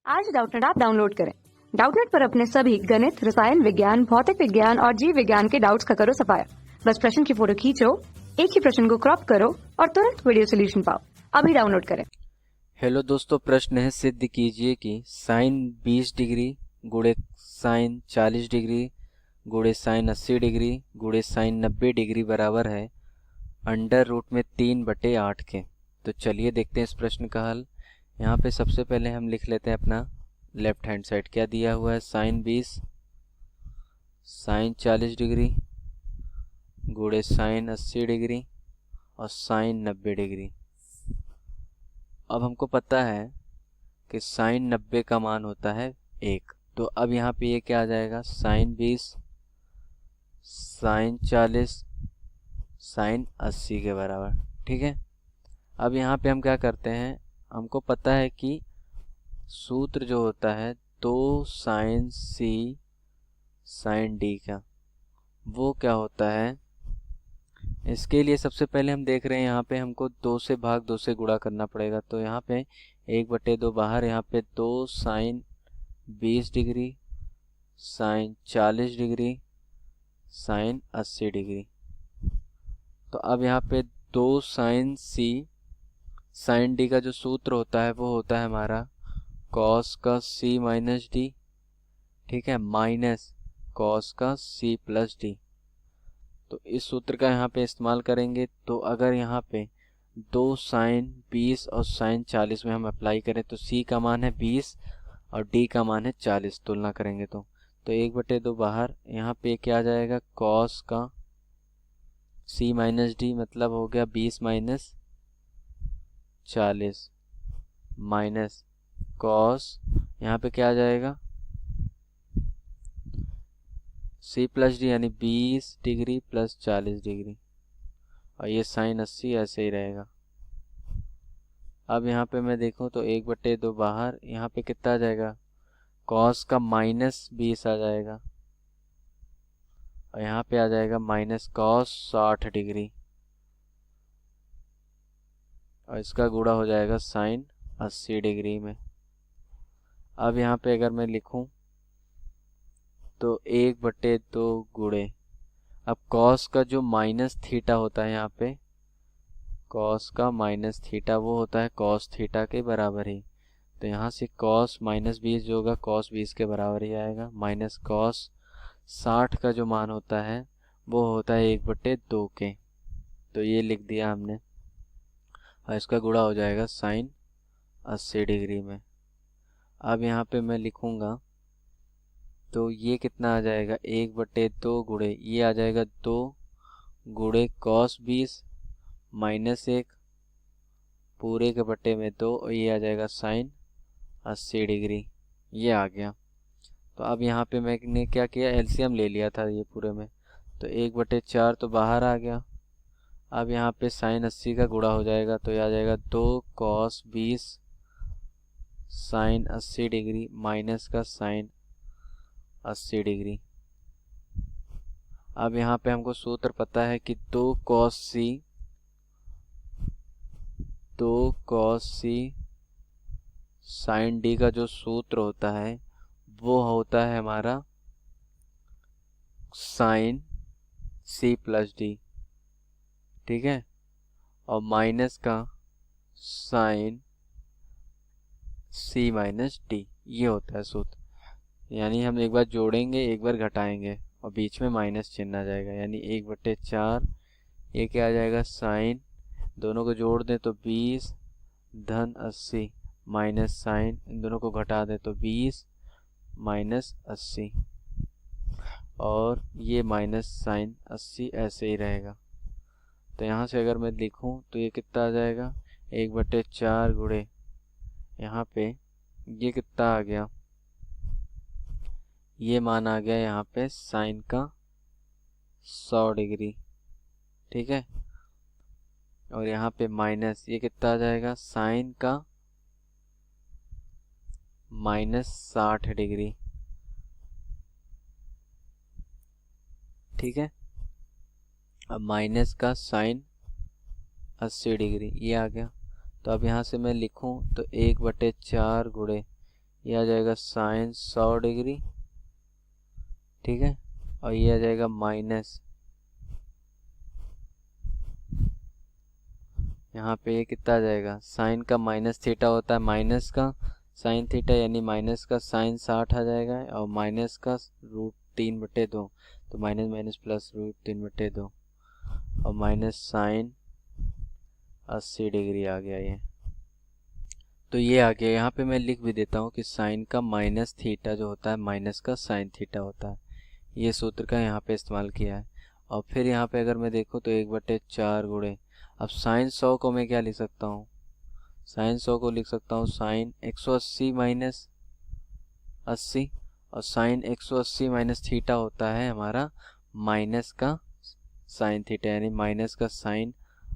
आज Doubtnut app download करें। Doubtnut पर अपने सभी गणित, रसायन विज्ञान, भौतिक विज्ञान और जीव विज्ञान के डाउट्स का करो सफाया। बस प्रश्न की फोटो खींचो, एक ही प्रश्न को क्रॉप करो और तुरंत वीडियो सोल्यूशन पाओ। अभी डाउनलोड करें। हेलो दोस्तों, प्रश्न है सिद्ध कीजिए कि साइन 20 डिग्री गुणे साइन 40 डिग्री गुणे साइन 80 डिग्री गुणे साइन 90 डिग्री बराबर है अंडर रूट में 3/8 के। तो चलिए देखते हैं इस प्रश्न का हल। यहाँ पे सबसे पहले हम लिख लेते हैं अपना लेफ्ट हैंड साइड क्या दिया हुआ है। साइन 20 साइन 40 डिग्री गुणे साइन 80 डिग्री और साइन 90 डिग्री। अब हमको पता है कि साइन 90 का मान होता है 1। तो अब यहाँ पे ये क्या आ जाएगा, साइन 20 साइन 40 साइन 80 के बराबर। ठीक है, अब यहाँ पे हम क्या करते हैं, हमको पता है कि सूत्र जो होता है 2 साइन सी साइन डी का, वो क्या होता है। इसके लिए सबसे पहले हम देख रहे हैं यहाँ पे हमको 2 से भाग 2 से गुणा करना पड़ेगा। तो यहाँ पे 1/2 बाहर, यहाँ पे 2 sine 20 degree sine 40 degree sine 80 degree. तो अब यहाँ पे 2 साइन सी साइन डी का जो सूत्र होता है वो होता है हमारा कॉस का सी माइनस डी, ठीक है, माइनस कॉस का सी प्लस डी। तो इस सूत्र का यहाँ पे इस्तेमाल करेंगे। तो अगर यहाँ पे 2 साइन 20 और साइन 40 में हम अप्लाई करें तो सी का मान है 20 और डी का मान है 40, तुलना करेंगे तो 1/2 बाहर, यहाँ पे क्या आ जाएगा, कॉस का सी माइनस डी मतलब हो गया 20 माइनस 40 माइनस कॉस, यहाँ पे क्या आ जाएगा सी प्लस डी यानी 20 डिग्री प्लस 40 डिग्री और ये साइन 80 ऐसे ही रहेगा। अब यहाँ पे मैं देखूँ तो 1/2 बाहर, यहाँ पे कितना आ जाएगा, कॉस का माइनस 20 आ जाएगा और यहाँ पे आ जाएगा माइनस कॉस 60 डिग्री और इसका गुणा हो जाएगा साइन 80 डिग्री में। अब यहाँ पे अगर मैं लिखूं तो 1/2 गुणे, अब कॉस का जो माइनस थीटा होता है, यहाँ पे कॉस का माइनस थीटा वो होता है कॉस थीटा के बराबर ही। तो यहाँ से कॉस माइनस 20 जो होगा कॉस 20 के बराबर ही आएगा, माइनस कॉस 60 का जो मान होता है वो होता है 1/2 के। तो ये लिख दिया हमने और इसका गुणा हो जाएगा साइन 80 डिग्री में। अब यहाँ पे मैं लिखूँगा तो ये कितना आ जाएगा, 1/2 गुणे ये आ जाएगा 2 गुणे कॉस 20 माइनस 1 पूरे के बट्टे में 2 और ये आ जाएगा साइन 80 डिग्री, ये आ गया। तो अब यहाँ पे मैंने क्या किया, एलसीएम ले लिया था ये पूरे में, तो 1/4 तो बाहर आ गया। अब यहाँ पे साइन 80 का गुणा हो जाएगा तो ये आ जाएगा 2 कॉस 20 साइन 80 डिग्री माइनस का साइन 80 डिग्री। अब यहाँ पे हमको सूत्र पता है कि 2 कॉस सी साइन डी का जो सूत्र होता है वो होता है हमारा साइन सी प्लस डी, ठीक है, और माइनस का साइन सी माइनस डी, ये होता है सूत्र। यानी हम एक बार जोड़ेंगे एक बार घटाएंगे और बीच में माइनस चिन्ह आ जाएगा, यानी 1/4 ये क्या आ जाएगा, साइन दोनों को जोड़ दें तो 20 धन 80 माइनस साइन, इन दोनों को घटा दें तो 20 माइनस 80 और ये माइनस साइन 80 ऐसे ही रहेगा। तो यहाँ से अगर मैं लिखूं तो ये कितना आ जाएगा, 1/4 गुणे यहाँ पे ये कितना आ गया, ये मान आ गया यहाँ पे साइन का 100 डिग्री, ठीक है, और यहाँ पे माइनस ये कितना आ जाएगा, साइन का माइनस 60 डिग्री, ठीक है, अब माइनस का साइन 80 डिग्री ये आ गया। तो अब यहाँ से मैं लिखूं तो 1/4 गुणे ये आ जाएगा साइन 100 डिग्री, ठीक है, और ये आ जाएगा माइनस, यहाँ पे ये कितना आ जाएगा, साइन का माइनस थीटा होता है माइनस का साइन थीटा, यानी माइनस का साइन 60 आ जाएगा और माइनस का √3/2, तो माइनस माइनस प्लस √3/2 और माइनस साइन 80 डिग्री आ गया ये। तो ये आ गया, यहाँ पे मैं लिख भी देता हूँ कि साइन का माइनस थीटा जो होता है माइनस का साइन थीटा होता है, ये सूत्र का यहाँ पे इस्तेमाल किया है। और फिर यहाँ पे अगर मैं देखूँ तो 1/4 गुणे, अब साइन 100 को मैं क्या लिख सकता हूँ, साइन 100 को लिख सकता हूँ साइन 180 माइनस 80, और साइन 180 माइनस थीटा होता है हमारा माइनस का साइन थीटा, यानी माइनस का साइन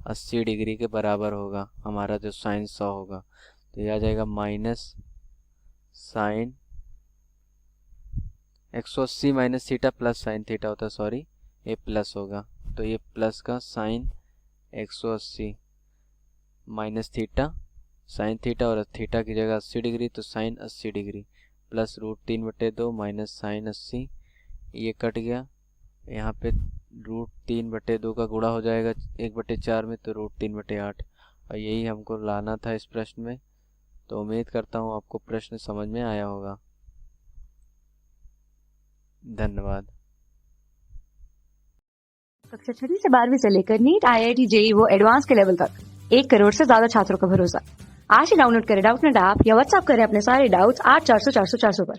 80 डिग्री के बराबर होगा हमारा जो साइन 100 होगा। तो यह आ जाएगा minus sine 180 minus theta plus sine theta होता है, सॉरी ये प्लस होगा, तो ये प्लस का sine 180 minus theta sine theta, और थीटा की जगह 80 डिग्री तो sine 80 degree plus √3/2 minus sine 80, ये कट गया, यहाँ पे √3/2 का गुणा हो जाएगा 1/4 में, तो √3/8, और यही हमको लाना था इस प्रश्न में। तो उम्मीद करता हूँ आपको प्रश्न समझ में आया होगा। धन्यवाद। कक्षा 6वीं से 12वीं से लेकर नीट, IIT, JEE वो एडवांस के लेवल तक 1 करोड़ से ज्यादा छात्रों का भरोसा। आज ही डाउनलोड करें डाउटनेट ऐप या व्हाट्सएप करें अपने सारे डाउट्स 8400 400 400 पर।